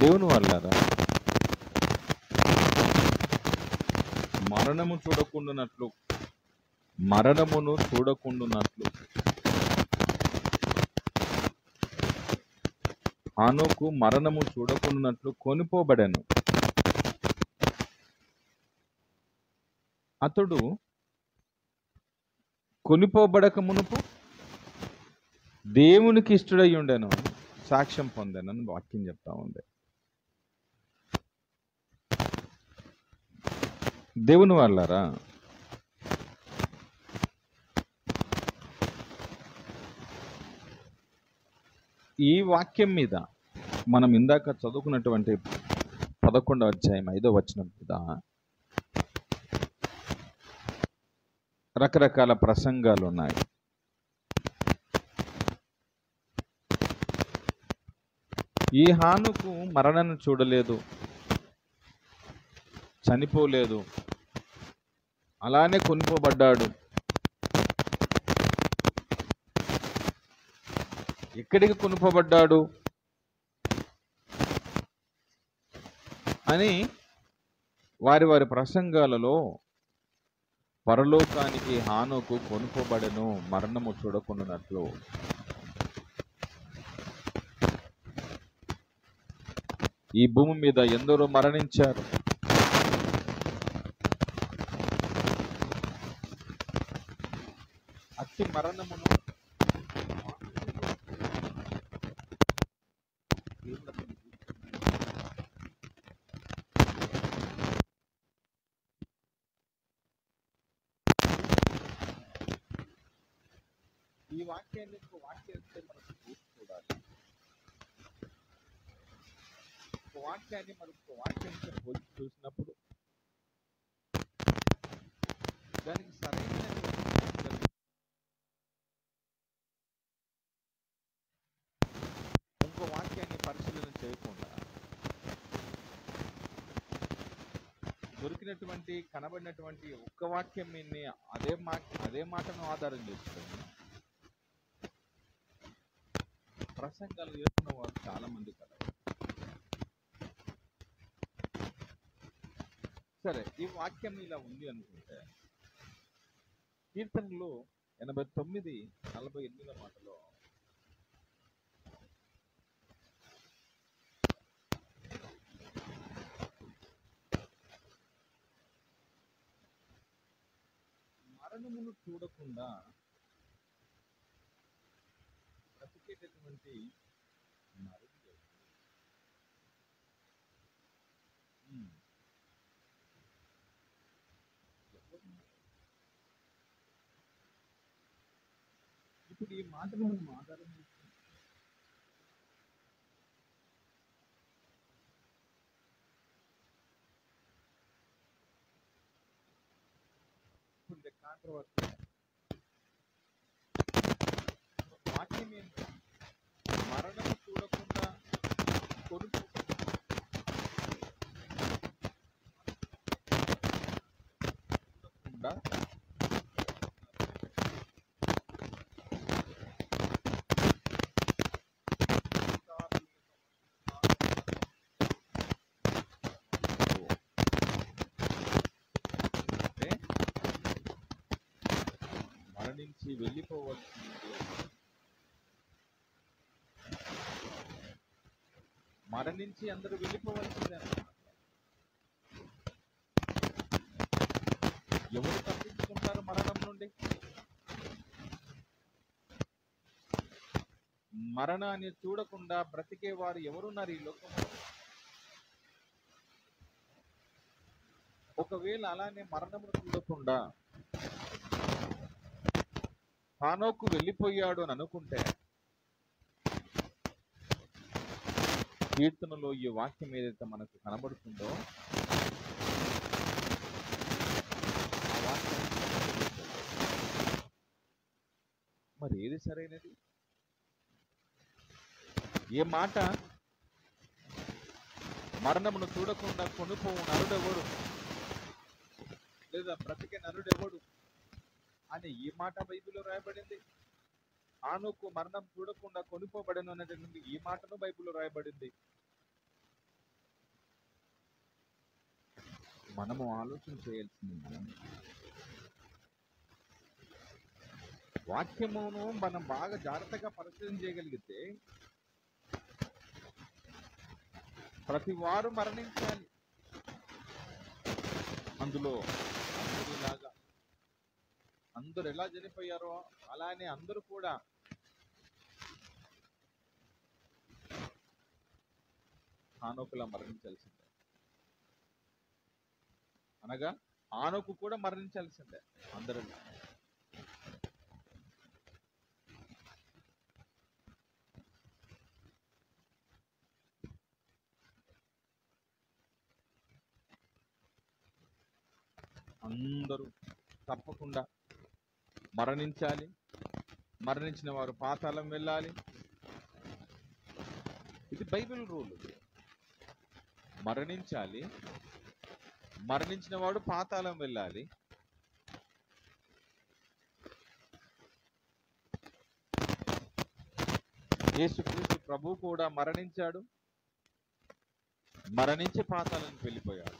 దేవుని వాళ్ళారా, మరణము చూడకుండానట్లు మరణమును చూడకుండానట్లు హానోకు మరణము చూడకుండానట్లు కొనిపోబడెను. అతడు కొనిపోబడక మునుపు దేవునికి ఇష్టడై ఉండెను, సాక్ష్యం పొందానని వాక్యం చెప్తా ఉంది. దేవుని వాళ్ళారా, ఈ వాక్యం మీద మనం ఇందాక చదువుకున్నటువంటి 11వ అధ్యాయం 5వ వచనం మీద రకరకాల ప్రసంగాలు ఉన్నాయి. ఈ హానుకు మరణాన్ని చూడలేదు, చనిపోలేదు, అలానే కొనిపోబడ్డాడు. ఎక్కడికి కొనిపోబడ్డాడు అని వారి వారి ప్రసంగాలలో పరలోకానికి హానోకు కొనుకోబడెను మరణము చూడకుండానట్లు. ఈ భూమి మీద ఎందరో మరణించారు. అతి మరణమును ఈ వాక్యాన్ని మనకు చూడాలి. వాక్యాన్ని మనకు వాక్యంతో పోల్చి చూసినప్పుడు దానికి సరైన ఇంకో వాక్యాన్ని పరిశీలన చేయకుండా దొరికినటువంటి కనబడినటువంటి ఒక్క వాక్యం మీన్ని అదే మాటను ఆధారం చేసుకొని ప్రసంగాలు చేస్తున్న వారు చాలా మంది కదా. సరే, ఈ వాక్యం ఇలా ఉంది అనుకుంటే కీర్తనలు 89:48 మాటలో మరణమును చూడకుండా బ్రతికేటటువంటి నరుడు ఇప్పుడు ఈ మాటలు మనం ఆధారం చేసుకుంటాం. కాంట్రవర్సీ వాక్యం ఏంటి? మరణము చూడకుండా చూడకుండా మరణించి వెళ్ళిపోవలసింది, మరణించి అందరూ వెళ్ళిపోవలసిందే అన్నమాట. ఎవరు తప్పించుకుంటారు మరణం నుండి? మరణాన్ని చూడకుండా బ్రతికే వారు ఎవరున్నారు ఈ లోకంలో? ఒకవేళ అలానే మరణమును చూడకుండా హానోకు వెళ్ళిపోయాడు అని అనుకుంటే కీర్తనలో ఈ వాక్యం ఏదైతే మనకు కనబడుతుందో ఆ వాక్యం మరి ఏది సరైనది? ఏ మాట మరణమును చూడకుండా కొనుపోవు నరుడెవడు లేదా బ్రతికే నరుడెవడు అని ఈ మాట బైబిల్లో రాయబడింది. హానోకు మరణం చూడకుండా కొనుపోబడను అనేటువంటి ఈ మాటను బైబిల్లో రాయబడింది. మనము ఆలోచన చేయాల్సింది వాక్యమును మనం బాగా జాగ్రత్తగా పరిశీలన చేయగలిగితే ప్రతి వారు మరణించాలి. అందులో అందరిలాగా అందరు ఎలా చనిపోయారో అలానే అందరూ కూడా హానోకులా మరణించాల్సిందే. అనగా హానోకు కూడా మరణించాల్సిందే అందరూ. అందరూ తప్పకుండా మరణించాలి. మరణించిన వారు పాతాళం వెళ్ళాలి. ఇది బైబిల్ రూల్. మరణించాలి, మరణించిన వాడు పాతాళం వెళ్ళాలి. యేసుక్రీస్తు ప్రభు కూడా మరణించాడు, మరణించి పాతాళానికి వెళ్ళిపోయాడు.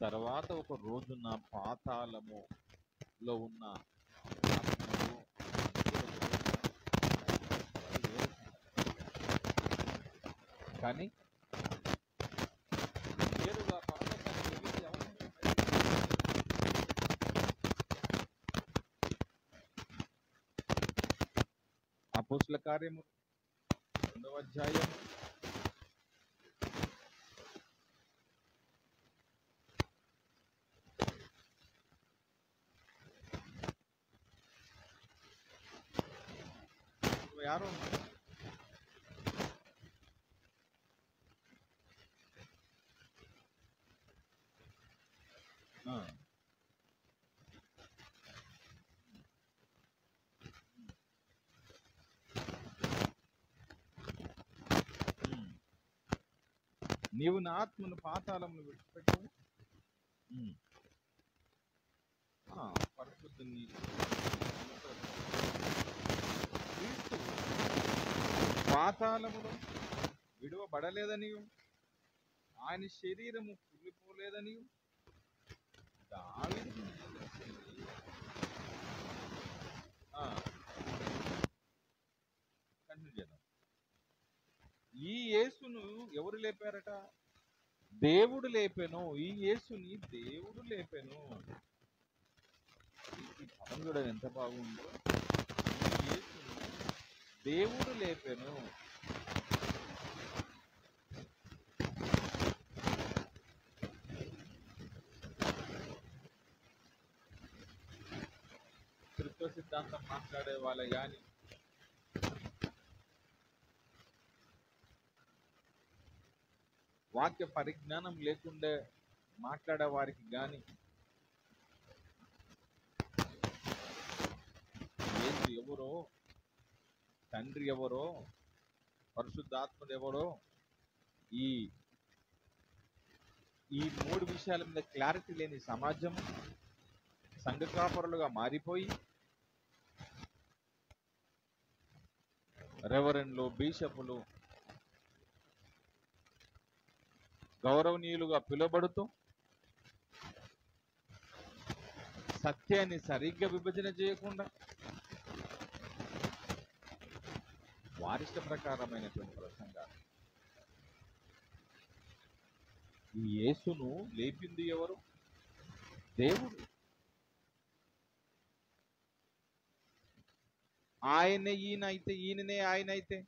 తర్వాత ఒక రోజున పాతాళములో ఉన్న కానీ నేరుగా అపోస్తుల కార్యము 2వ అధ్యాయం 26వ నీవు నా ఆత్మను పాతాళమును విడిచిపెట్టవు, పరిశుద్ధుని క్రీస్తు పాతాళములో విడువబడలేదని, ఆయన శరీరము కుళ్ళిపోలేదని దావీదు కంటిన్యూ చేద్దాం. ఈ యేసును ఎవరు లేపారట? దేవుడు లేపెను. ఈ యేసుని దేవుడు లేపెను. ఈ పదం కూడా ఎంత బాగుందో. ఈ యేసును దేవుడు లేపెను. త్రిత్వ సిద్ధాంతం మాట్లాడే వాళ్ళ కానీ వాక్య పరిజ్ఞానం లేకుండా మాట్లాడే వారికి కానీ యేసు ఎవరో, తండ్రి ఎవరో, పరిశుద్ధాత్ముడు ఎవరో, ఈ 3 విషయాల మీద క్లారిటీ లేని సమాజం సంఘ కాపరులుగా మారిపోయి రెవరెండ్లు, బిషపులు గౌరవనీయులుగా పిలువబడుతూ సత్యాన్ని సరిగ్గా విభజన చేయకుండా వారిష్ట ప్రకారమైనటువంటి ప్రసంగాలు. ఈ యేసును లేపింది ఎవరు? దేవుడు. ఆయనే ఈయన అయితే, ఈయననే ఆయన అయితే,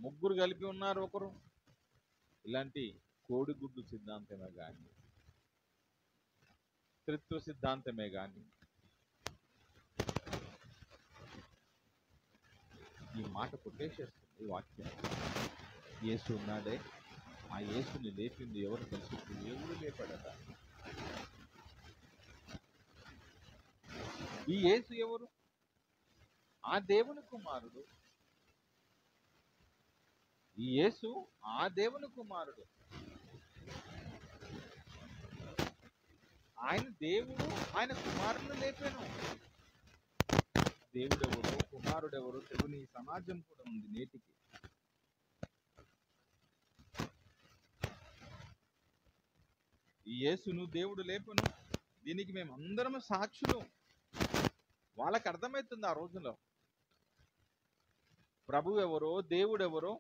ముగ్గురు కలిపి ఉన్నారు ఒకరు. ఇలాంటి కోడిగుడ్డు సిద్ధాంతమే కానీ, త్రిత్వ సిద్ధాంతమే కానీ ఈ మాట కొట్టేసేస్తుంది ఈ వాక్యం. యేసు ఉన్నాడే, ఆ యేసుని లేపింది ఎవరు తెలుసు? దేవుడు లేపాడట. ఈ యేసు ఎవరు? ఆ దేవుని కుమారుడు. ఈ యేసు ఆ దేవుని కుమారుడు. ఆయన దేవుడు, ఆయన కుమారుని లేపాను. దేవుడు ఎవరో, కుమారుడెవరు తెగుని ఈ సమాజం కూడా ఉంది నేటికి. ఈ యేసును దేవుడు లేపును, దీనికి మేము అందరము సాక్షులు. వాళ్ళకి అర్థమవుతుంది ఆ రోజులో ప్రభు ఎవరో దేవుడెవరో.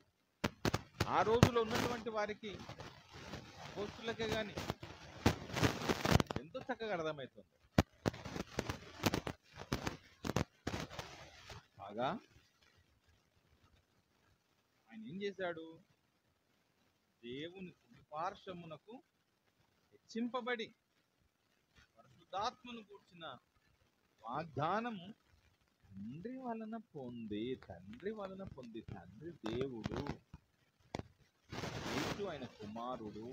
ఆ రోజులో ఉన్నటువంటి వారికి అపోస్తులకే గాని ఎంతో చక్కగా అర్థమవుతుంది. బాగా ఆయన ఏం చేశాడు? దేవుని కుడిపార్శ్వమునకు హెచ్చింపబడి పరిశుద్ధాత్మను కూర్చిన వాగ్దానము తండ్రి వలన పొంది తండ్రి దేవుడు, యేసు ఆయన కుమారుడు.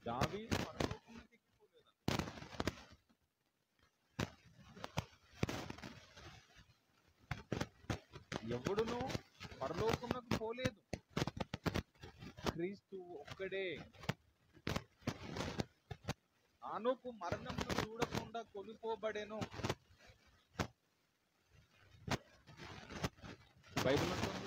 దావీదు పరలోకమునకు ఎక్కిపోలేదంట. ఎవడును పరలోకమునకు పోలేదు, క్రీస్తు ఒక్కడే. ఆనోకు మరణమును చూడకుండా కొనిపోబడెను. బైబిల్ అంటుంది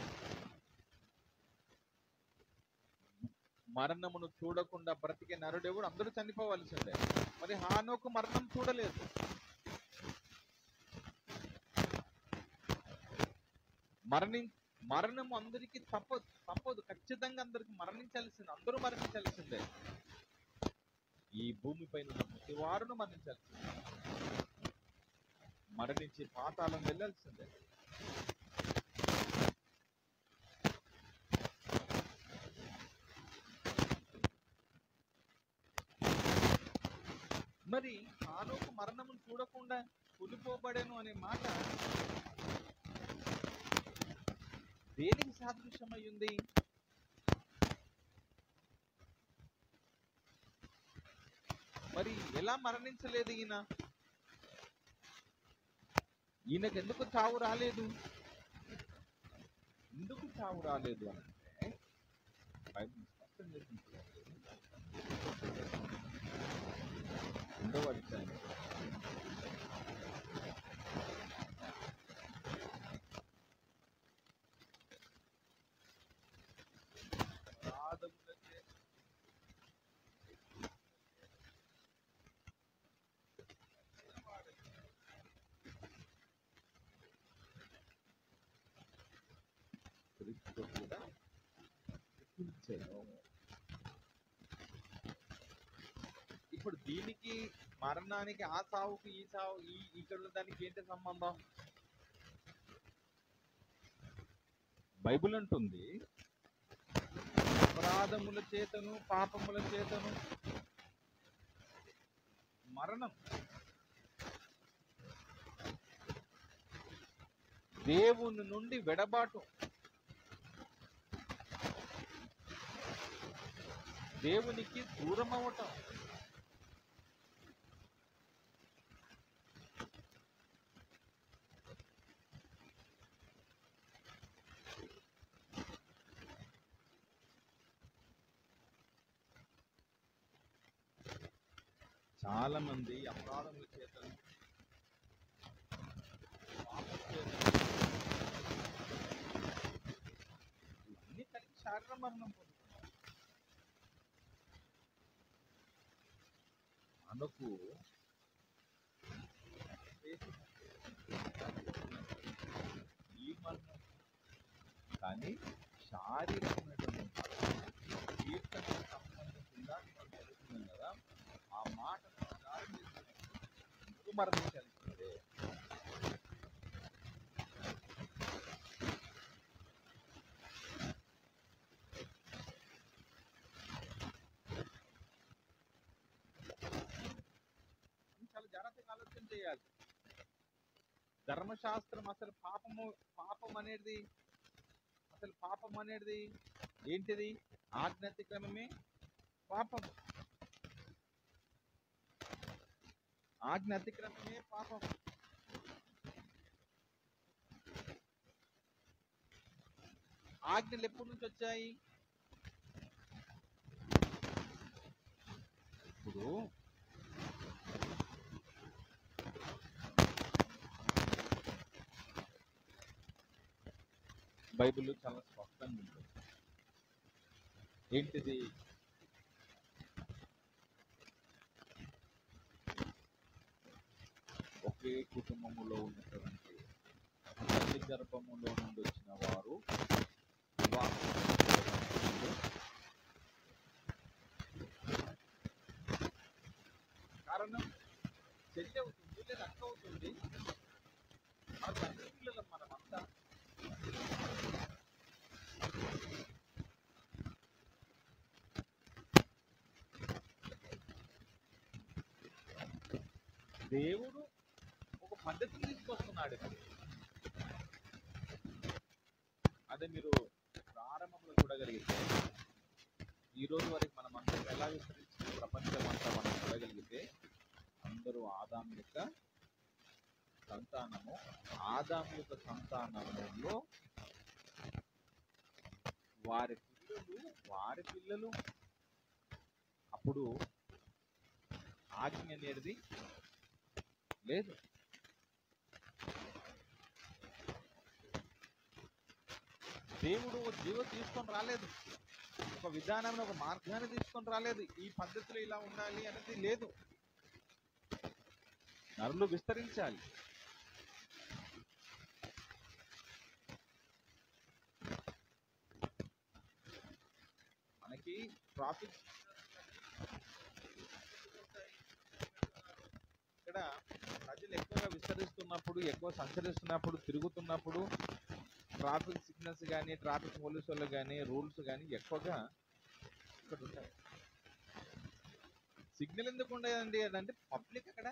మరణమును చూడకుండా బ్రతికే నరుడెవడు, అందరూ చనిపోవలసిందే. మరి హానోకు మరణం చూడలేదు. మరణము అందరికీ తప్పదు. ఖచ్చితంగా అందరికి మరణించాల్సిందే, అందరూ మరణించాల్సిందే. ఈ భూమి పైన ఉన్న ప్రతి వారును మరణించాల్సిందే, మరణించి పాతాళం వెళ్ళాల్సిందే. మరి హానోకు మరణమును చూడకుండా కొనిపోబడేను అనే మాట దేనికి సాదృశ్యమయ్యింది? మరి ఎలా మరణించలేదు ఈయనకు ఎందుకు చావు రాలేదు? ఎందుకు చావు రాలేదు అంటే బైబిల్ స్పష్టం చేసింది. 2వ అధ్యాయం కూడా ఇప్పుడు దీనికి మరణానికి, ఆ సావుకి ఈ సావు, ఇక్కడ దానికి ఏంటి సంబంధం? బైబిల్ అంటుంది అపరాధముల చేతను పాపముల చేతను మరణం, దేవుని నుండి వెడబాటు, దేవునికి దూరం అవటం, చాలా మంది అపరాధముల చేతను పాపం చేతను ఇవన్నీ కలిగి శారీర మరణం పొందుతున్నారు. మనకు ఈ మరణం కానీ శారీరకమైనటువంటి కీర్తనకు సంబంధించిందా మనం తెలుస్తున్నాం కదా. ఆ మాట మరణించాల్సిందే. ధర్మశాస్త్రం అసలు పాపం అనేది ఏంటిది? ఆజ్ఞాతిక్రమమే పాపం. ఆజ్ఞ అతిక్రమమే పాపం. ఆజ్ఞలు ఎప్పటి నుంచి వచ్చాయి? ఇప్పుడు బైబిల్ చాలా స్పష్టంగా ఉంటుంది. ఏంటిది? ఒకే కుటుంబములో ఉన్నటువంటి తల్లి గర్భములో నుండి వచ్చిన వారు కారణం చెల్లి అవుతుంది లేదా అక్క అవుతుంది. మన తండ్రి పిల్లలం మనమంతా. దేవుడు ఒక పద్ధతిని తీసుకొస్తున్నాడు. అదే మీరు ప్రారంభంలో చూడగలిగితే, ఈ రోజు వరకు మనం అందరూ ఎలా విస్తరించిన ప్రపంచం అంతా మనం చూడగలిగితే, అందరూ ఆదాము యొక్క సంతానము. ఆదాము యొక్క సంతానంలో వారి పిల్లలు అప్పుడు ఆజ్ఞ అనేది లేదు. దేవుడు ఒక జీవం తీసుకొని రాలేదు, ఒక విధానాన్ని ఒక మార్గాన్ని తీసుకొని రాలేదు. ఈ పద్ధతిలో ఇలా ఉండాలి అనేది లేదు. నరులు విస్తరించాలి. మనకి ట్రాఫిక్ ఇక్కడ ప్రజలు ఎక్కువగా విస్తరిస్తున్నప్పుడు, ఎక్కువ సంచరిస్తున్నప్పుడు, తిరుగుతున్నప్పుడు ట్రాఫిక్ సిగ్నల్స్ కానీ, ట్రాఫిక్ పోలీసు వాళ్ళు కానీ, రూల్స్ కానీ ఎక్కువగా ఇక్కడ ఉంటాయి. సిగ్నల్ ఎందుకు ఉండదండి అంటే పబ్లిక్ అక్కడ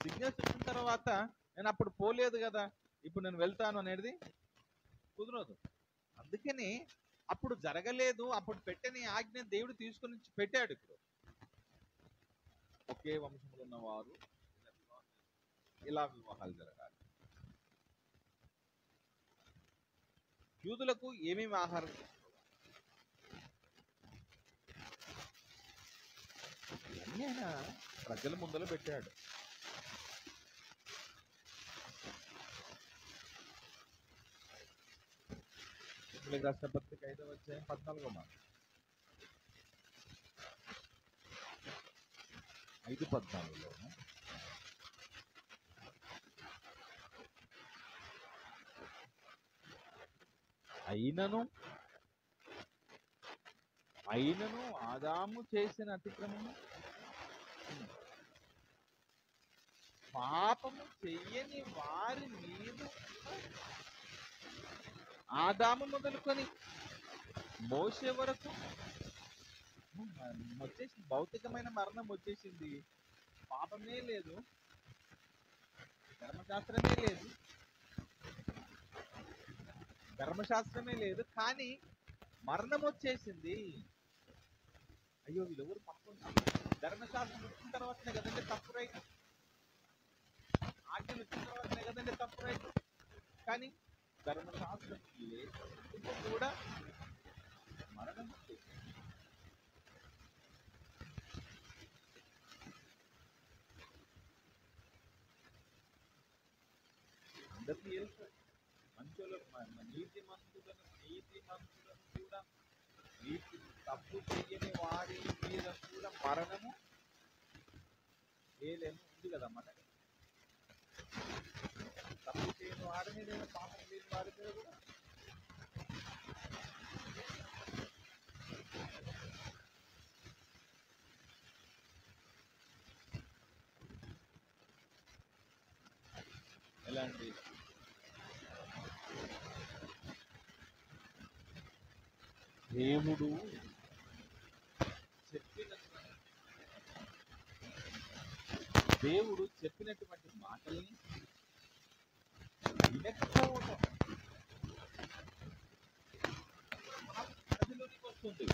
సిగ్నల్స్ వచ్చిన తర్వాత నేను అప్పుడు పోలేదు కదా, ఇప్పుడు నేను వెళ్తాను అనేది కుదరదు. అందుకని అప్పుడు జరగలేదు. అప్పుడు పెట్టని ఆజ్ఞ దేవుడు తీసుకుని పెట్టాడు. ఇప్పుడు ఒకే వంశంలో ఉన్నవారు ఇలా వివాహాలు జరగాలి. యూదులకు ఏమేమి ఆహారం ఇవన్నీ ఆయన ప్రజల ముందర పెట్టాడు. రాష్ట్ర పత్రిక 5వ అధ్యాయం 14వ మాట. 5:14లో అయినను ఆదాము చేసిన అతిక్రమము పాపము చెయ్యని వారి మీద ఆదాము మొదలుకొని మోసే వరకు వచ్చేసింది. భౌతికమైన మరణం వచ్చేసింది. పాపమే లేదు, ధర్మశాస్త్రమే లేదు, కానీ మరణం వచ్చేసింది. అయ్యో వీళ్ళెవరు తప్పు. ధర్మశాస్త్రం వచ్చిన తర్వాతనే కదండి తప్పు రైట్, ఆజ్ఞలు వచ్చిన తర్వాతనే కదండి తప్పు రైట్. కానీ ధర్మశాస్త్రం కూడా మరణం వచ్చేసింది. అందరికీ తెలుసు, నీతి మంతులను కూడా తప్పు చేయని వారి మీద కూడా మరణము ఏదేమో ఉంది కదా. మనకి తప్పు చేయని వారి మీద, పాపం లేని వారి మీద కూడా ఎలాంటి దేవుడు చెప్పిన దేవుడు చెప్పినటువంటి మాటల్ని వినకపోవడం పరిధిలోనికి వస్తుంది.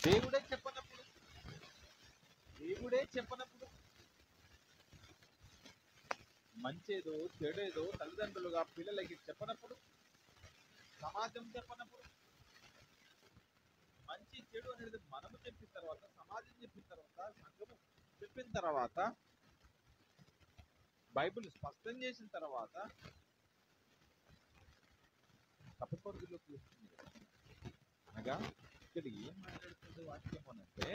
దేవుడే చెప్పనప్పుడు మంచేదో చెడేదో తల్లిదండ్రులుగా పిల్లలకి చెప్పనప్పుడు, సమాజం చెప్పనప్పుడు, మంచి చెడు అనేది మనము చెప్పిన తర్వాత, సమాజం చెప్పిన తర్వాత, సంఘము చెప్పిన తర్వాత, బైబిల్ స్పష్టం చేసిన తర్వాత తప్పకొరలోకి వస్తుంది. అనగా ఇక్కడ ఏం మాట్లాడుతుంది వాక్యం అనంటే,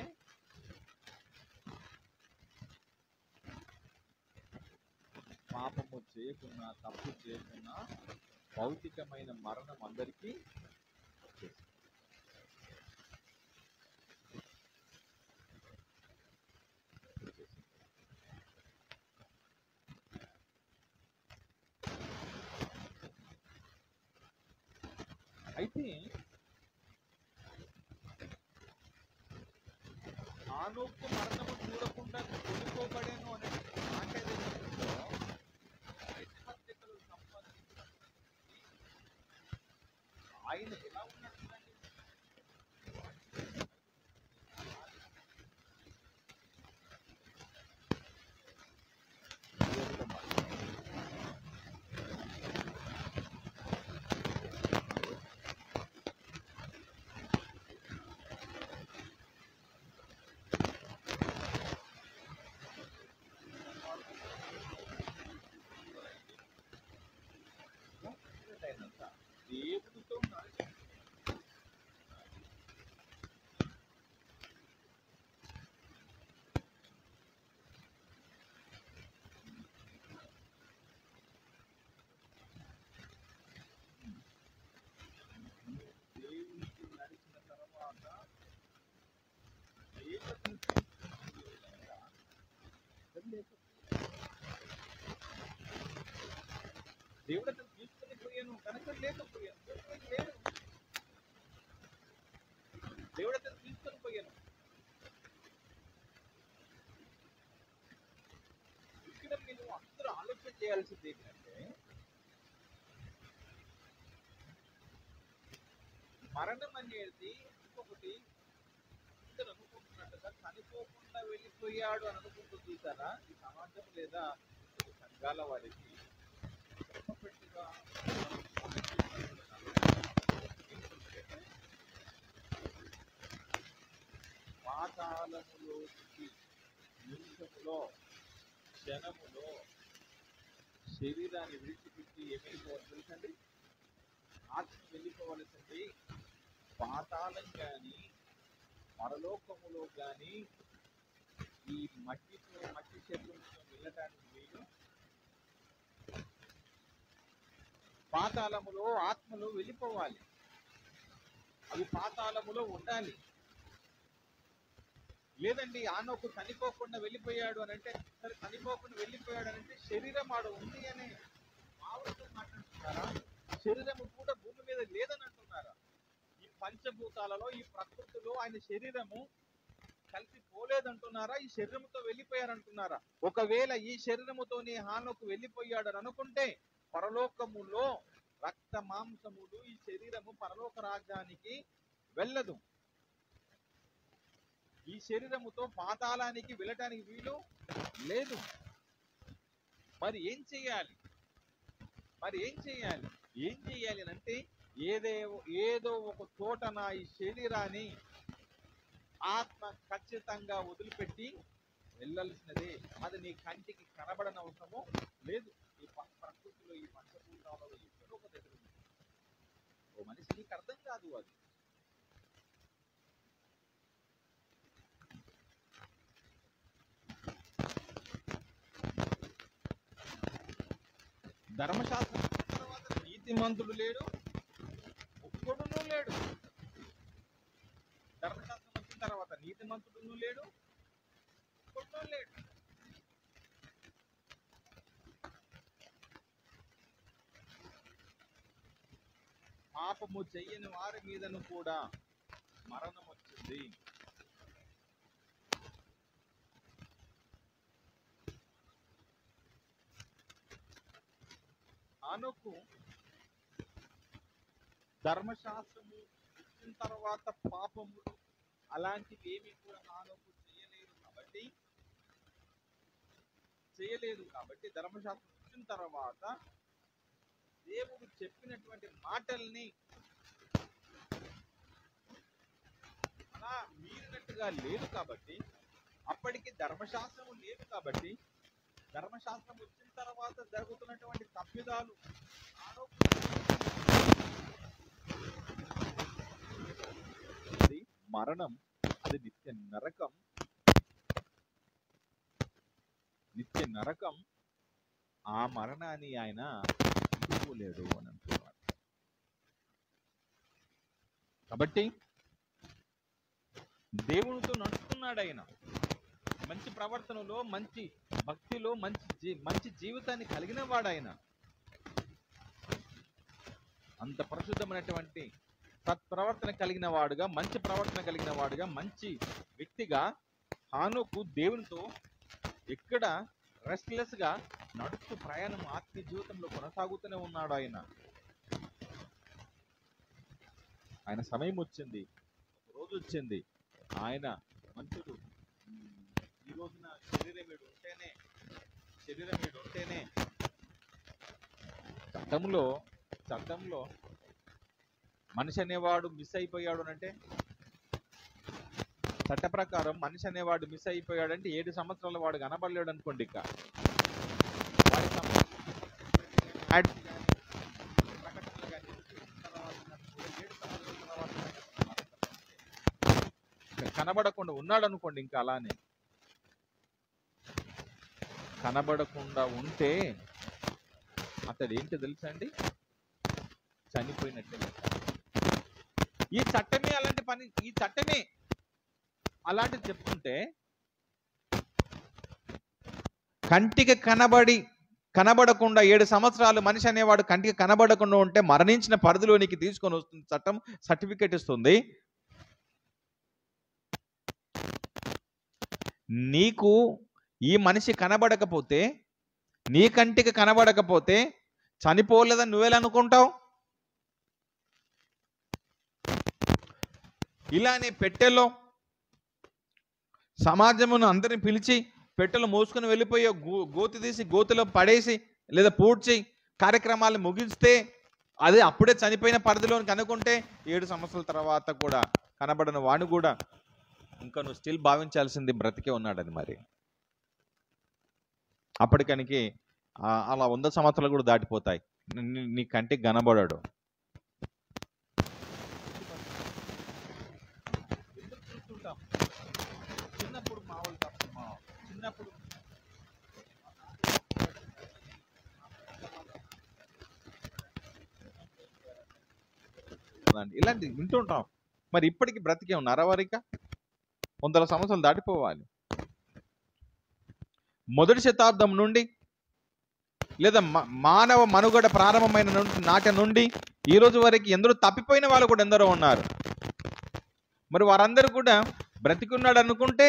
పాపము చేయకున్నా, తప్పు చేయకున్నా భౌతికమైన మరణం అందరికీ వచ్చేసింది. అయితే ఆనోకు మరణము చూడకుండా కొనుక్కోబడేను అనే మాట ఏదైతుందో, ఆయన ఎలా ఉన్నట్టుందండి? దేవుడితో దేవుడికి నడిచిన తర్వాత దేవుడు అతను తీసుకుని పోయాను కనుక లేకపోయాను. దేవుడు అతను తీసుకొని పోయాను. ఇక్కడ మీరు అందరూ ఆలోచన చేయాల్సింది ఏంటంటే, మరణం అనేది ఇంకొకటి ఇద్దరు అనుకుంటున్నట్టుగా చనిపోకుండా వెళ్ళిపోయాడు అని అనుకుంటూ చూసారా ఈ సమాజం లేదా సంఘాల వారికి పెట్టిగా పాతాళములోకి నిమిషములో, క్షణములో శరీరాన్ని విడిచిపెట్టి ఏమైపోవాలి తెలుసండి? ఆత్మ వెళ్ళిపోవలసింది పాతాళం కానీ పరలోకములో కానీ ఈ మట్టి శరీరంతో వెళ్ళటానికి వీలు. పాతాళములో ఆత్మలు వెళ్ళిపోవాలి, అవి పాతాళములో ఉండాలి. లేదండి ఆనోకు చనిపోకుండా వెళ్ళిపోయాడు అని అంటే, సరే చనిపోకుండా వెళ్ళిపోయాడు అని అంటే శరీరం ఆడ ఉంది అని మామూలుగా మాట్లాడుతున్నారా? శరీరము కూడా భూమి మీద లేదని అంటున్నారా? ఈ పంచభూతాలలో, ఈ ప్రకృతిలో ఆయన శరీరము కలిసి పోలేదంటున్నారా? ఈ శరీరముతో వెళ్ళిపోయారంటున్నారా? ఒకవేళ ఈ శరీరముతోనే హానోకు వెళ్ళిపోయాడు అని అనుకుంటే, పరలోకములో రక్త మాంసములు ఈ శరీరము పరలోక రాజ్యానికి వెళ్ళదు. ఈ శరీరముతో పాతాళానికి వెళ్ళటానికి వీలు లేదు. మరి ఏం చెయ్యాలి? ఏం చెయ్యాలి అంటే, ఏదో ఒక చోట నా ఈ శరీరాన్ని ఆత్మ ఖచ్చితంగా వదిలిపెట్టి వెళ్ళాల్సినదే. అది నీ కంటికి కనబడని అవసరము లేదు. ఈ ప్రకృతిలో, ఈ పంచభూతాలలో ఎక్కడో ఒక దగ్గర ఉంది. ఓ మనిషి నీకు అర్థం కాదు అది. ధర్మశాస్త్రం తర్వాత నీతిమంతుడు లేడు, ఒక్కడునూ లేడు. ధర్మశాస్త్రం వచ్చిన తర్వాత నీతిమంతుడును లేడు, ఒక్కడునూ లేడు. పాపము చెయ్యని వారి మీదను కూడా మరణం వచ్చింది. హానోకు ధర్మశాస్త్రము ఇచ్చిన తర్వాత పాపములు అలాంటివి ఏమి కూడా హానోకు చేయలేదు కాబట్టి ధర్మశాస్త్రం ఇచ్చిన తర్వాత దేవుడు చెప్పినటువంటి మాటల్ని అలా మీరినట్టుగా లేదు కాబట్టి, అప్పటికి ధర్మశాస్త్రము లేదు కాబట్టి, ధర్మశాస్త్రం వచ్చిన తర్వాత జరుగుతున్నటువంటి తప్పిదాలు మరణం, అది నిత్య నరకం. ఆ మరణాన్ని ఆయన తీసుకోలేడు అని అంటున్నాడు. కాబట్టి దేవునితో నడుస్తున్నాడు ఆయన, మంచి ప్రవర్తనలో, మంచి భక్తిలో, మంచి జీవితాన్ని కలిగిన వాడు ఆయన. అంత పరిశుద్ధమైనటువంటి సత్ప్రవర్తన కలిగిన వాడుగా, మంచి ప్రవర్తన కలిగిన వాడుగా, మంచి వ్యక్తిగా హానోకు దేవునితో ఎక్కడ రెస్ట్లెస్ గా నడుస్తూ ప్రయాణం ఆత్మీయ జీవితంలో కొనసాగుతూనే ఉన్నాడు ఆయన సమయం వచ్చింది, ఒక రోజు వచ్చింది. ఆయన మనుషుడు ఈ రోజున శరీరం వీడు ఉంటేనే చట్టంలో మనిషి అనేవాడు మిస్ అయిపోయాడు అంటే, చట్ట ప్రకారం మనిషి అనేవాడు మిస్ అయిపోయాడంటే 7 సంవత్సరాల వాడు కనబడలేడు అనుకోండి. ఇక కనబడకుండా ఉన్నాడు అనుకోండి, ఇంకా అలానే కనబడకుండా ఉంటే అతడు ఏంటి తెలుసా అండి, చనిపోయినట్టే. ఈ చట్టమే అలాంటిది చెప్తుంటే, కంటికి కనబడకుండా 7 సంవత్సరాలు మనిషి అనేవాడు కంటికి కనబడకుండా ఉంటే మరణించిన పరిధిలోనికి తీసుకొని వస్తుంది చట్టం, సర్టిఫికేట్ ఇస్తుంది. నీకు ఈ మనిషి కనబడకపోతే, నీ కంటికి కనబడకపోతే చనిపోలేదని నువ్వెలా అనుకుంటావు? ఇలానే పెట్టెలో సమాజమును అందరిని పిలిచి పెట్టెలు మోసుకొని వెళ్ళిపోయి గోతి తీసి గోతిలో పడేసి లేదా పూడ్చి కార్యక్రమాలు ముగిస్తే అదే అప్పుడే చనిపోయిన పరిధిలోనికి అనుకుంటే 7 సంవత్సరాల తర్వాత కూడా కనబడిన వాడిని కూడా ఇంకా నువ్వు స్టిల్ భావించాల్సింది బ్రతికే ఉన్నాడని. మరి అప్పటికనికి అలా 100 సంవత్సరాలు కూడా దాటిపోతాయి, నీ కంటికి కనబడాడు. చిన్నప్పుడు ఇలాంటి వింటుంటాం. మరి ఇప్పటికి బ్రతికే ఉన్నారా వారిక? 100 సంవత్సరాలు దాటిపోవాలి. మొదటి శతాబ్దం నుండి లేదా మానవ మనుగడ ప్రారంభమైన నాటి నుండి ఈ రోజు వరకు ఎందరో తప్పిపోయిన వాళ్ళు కూడా ఎందరో ఉన్నారు. మరి వారందరూ కూడా బ్రతికున్నాడు అనుకుంటే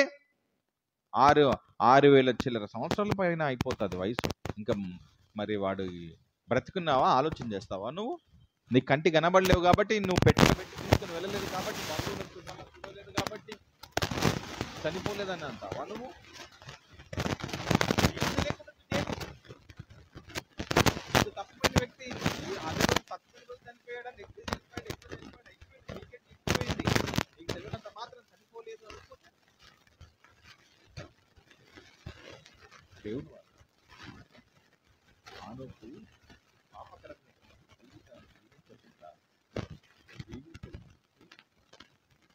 6,000 చిల్లర సంవత్సరాల పైన అయిపోతుంది వయసు. ఇంకా మరి వాడు బ్రతికున్నావా ఆలోచన చేస్తావా? నువ్వు నీ కంటి కనబడలేవు కాబట్టి, నువ్వు పెట్టి తీసుకొని వెళ్ళలేదు కాబట్టి, బంధువులకు చూడలేదు కాబట్టి చనిపోలేదని అంటావా నువ్వు? తప్పిపోయిన వ్యక్తి తప్పిపోయిన రోజు చనిపోయాడని నీకు తెలియనంత మాత్రం చనిపోలేదు అనుకుంటే దేవుడు హానోకు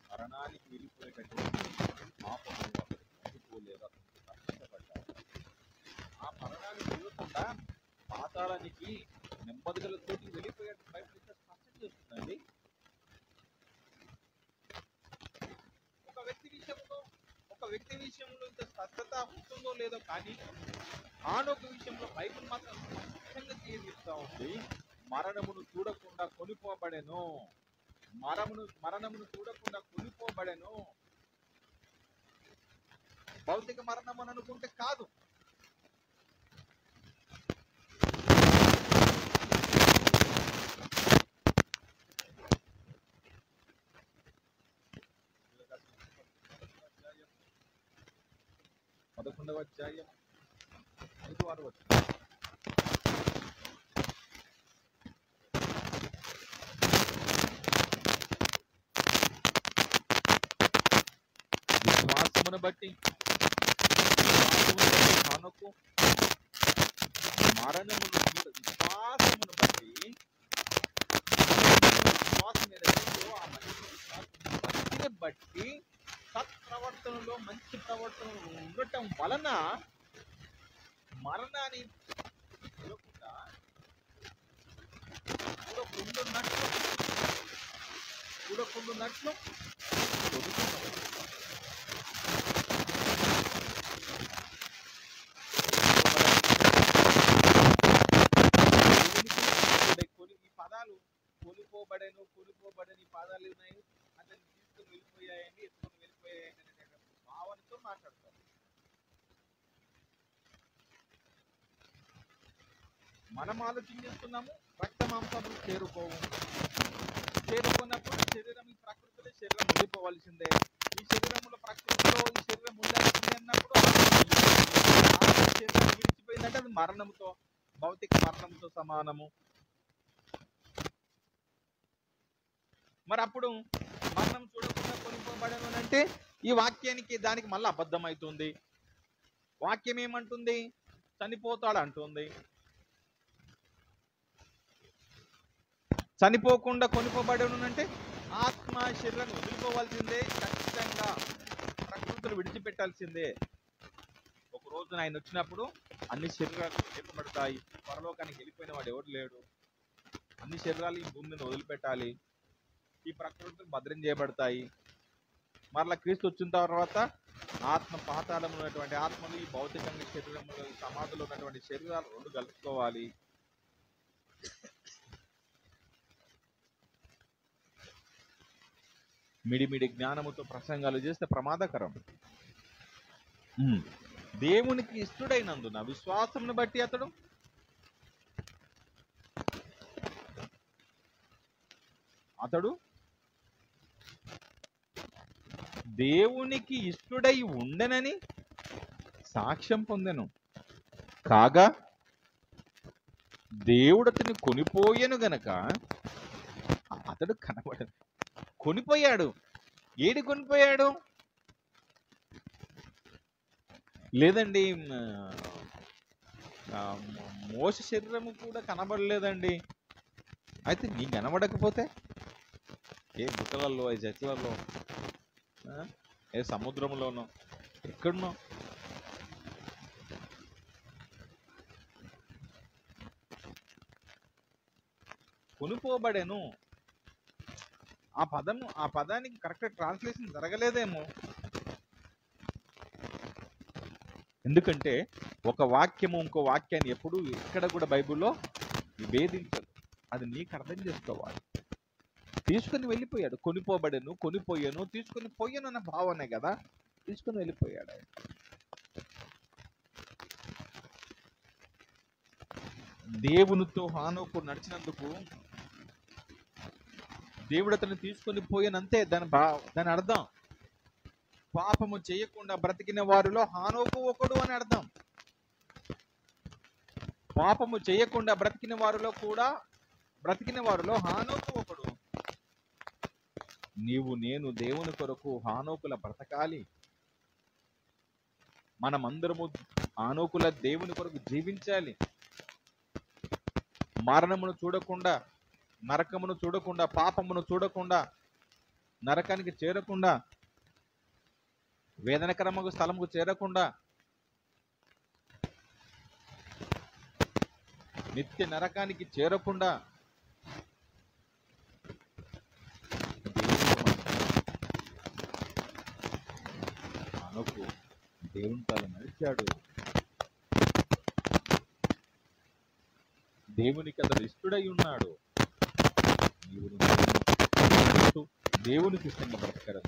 మరణానికి వెళ్ళిపోయేటట్టు ఆ మరణాన్ని చూడకుండా పాతాళానికి నెమ్మదిగలతో వెళ్ళిపోయేట్టు బైబిల్ ఇంత స్పష్టం చేస్తుందండి. ఒక వ్యక్తి విషయంలో ఇంత స్పష్టత ఉంటుందో లేదో కానీ హానోకు విషయంలో బైబిల్ మాత్రం స్పష్టంగా చెప్తా ఉంది. మరణమును చూడకుండా కొనిపోబడెను, మరణమును చూడకుండా కొనిపోబడెను. భౌతిక మరణం అని అనుకుంటే కాదు, 11వ అధ్యాయం 5-6 వచనం. విశ్వాసమును బట్టి మనకు మరణమును విశ్వాసమును బట్టి విశ్వాసం ఏదైతే ఆ మనిషి బట్టి సత్ప్రవర్తనలో మంచి ప్రవర్తన ఉండటం వలన మరణాన్ని చూడకుండా చూడకుండున్నట్లు ఈ పదాలు కొనిపోబడని పదాలు ఉన్నాయి. అతన్ని తీసుకుని వెళ్ళిపోయాయని ఎత్తుకుని వెళ్ళిపోయాయని అనే భావనతో మాట్లాడతారు. మనం ఆలోచన చేస్తున్నాము రక్త మాంసములు చేరుకున్నప్పుడు శరీరం ఈ ప్రకృతిలో శరీరం ఉండిపోవాల్సిందే. ఈ శరీరంలో ప్రకృతిలో ఈ శరీరం ఉండాల్సిందే అన్నప్పుడు శరీరం విడిచిపోయిందంటే అది మరణంతో, భౌతిక మరణంతో సమానము. మరి అప్పుడు మరణం చూడకుండా కొనిపోబడను అంటే ఈ వాక్యానికి దానికి మళ్ళీ అబద్ధం అవుతుంది. వాక్యం ఏమంటుంది? చనిపోతాడు అంటుంది. చనిపోకుండా కొనిపోబడను అంటే ఆత్మ శరీరాన్ని వదిలిపోవాల్సిందే, ఖచ్చితంగా ప్రకృతిని విడిచిపెట్టాల్సిందే. ఒక రోజున ఆయన వచ్చినప్పుడు అన్ని శరీరాలు లేపబడతాయి. పరలోకానికి వెళ్ళిపోయిన వాడు ఎవడు లేడు. అన్ని శరీరాలు ఈ భూమి మీద వదిలిపెట్టాలి. ఈ ప్రకృతిని భద్రం చేయబడతాయి. మరలా క్రీస్తు వచ్చిన తర్వాత ఆత్మ పాతాళంలో ఉన్నటువంటి ఆత్మలు ఈ భౌతికంగా శరీరంలో సమాధిలో ఉన్నటువంటి శరీరాలు రెండు కలుసుకోవాలి. మిడిమిడి జ్ఞానముతో ప్రసంగాలు చేస్తే ప్రమాదకరం. దేవునికి ఇష్టడైనందున విశ్వాసమును బట్టి అతడు దేవునికి ఇష్టడై ఉండనని సాక్ష్యం పొందెను. కాగా దేవుడు అతన్ని కొనిపోయెను గనక అతడు కనబడను. కొనిపోయాడు. ఏడి కొనిపోయాడు? లేదండి, మోస శరీరము కూడా కనబడలేదండి. అయితే నీ కనబడకపోతే ఏ బుట్టలలో, ఏ చెట్లలో, ఏ సముద్రంలోనో, ఎక్కడున్నో కొనిపోబడెను. ఆ పదానికి కరెక్ట్ ట్రాన్స్లేషన్ జరగలేదేమో. ఎందుకంటే ఒక వాక్యము ఇంకో వాక్యాన్ని ఎప్పుడు ఎక్కడ కూడా బైబిల్లో విభేదించదు. అది నీకు అర్థం చేసుకోవాలి. తీసుకుని వెళ్ళిపోయాడు. కొనిపోబడెను, కొనిపోయాను, తీసుకుని పోయాను అన్న భావనే కదా. తీసుకుని వెళ్ళిపోయాడు. దేవునితో హానోకు నడిచినందుకు దేవుడు అతను తీసుకొని పోయానంతే. దాని అర్థం పాపము చేయకుండా బ్రతికిన వారిలో హానోకు ఒకడు అని అర్థం. పాపము చేయకుండా బ్రతికిన వారిలో హానోకు ఒకడు. నీవు నేను దేవుని కొరకు హానోకుల బ్రతకాలి. మనమందరము హానోకుల దేవుని కొరకు జీవించాలి. మరణమును చూడకుండా, నరకమును చూడకుండా, పాపమును చూడకుండా, నరకానికి చేరకుండా, వేదనకరముకు స్థలముకు చేరకుండా, నిత్య నరకానికి చేరకుండా హానోకు దేవుని తాను నడిచాడు. దేవునికి అతడు ఇష్టడై ఉన్నాడు. దేవునికి ఇష్టంగా బ్రతకారు.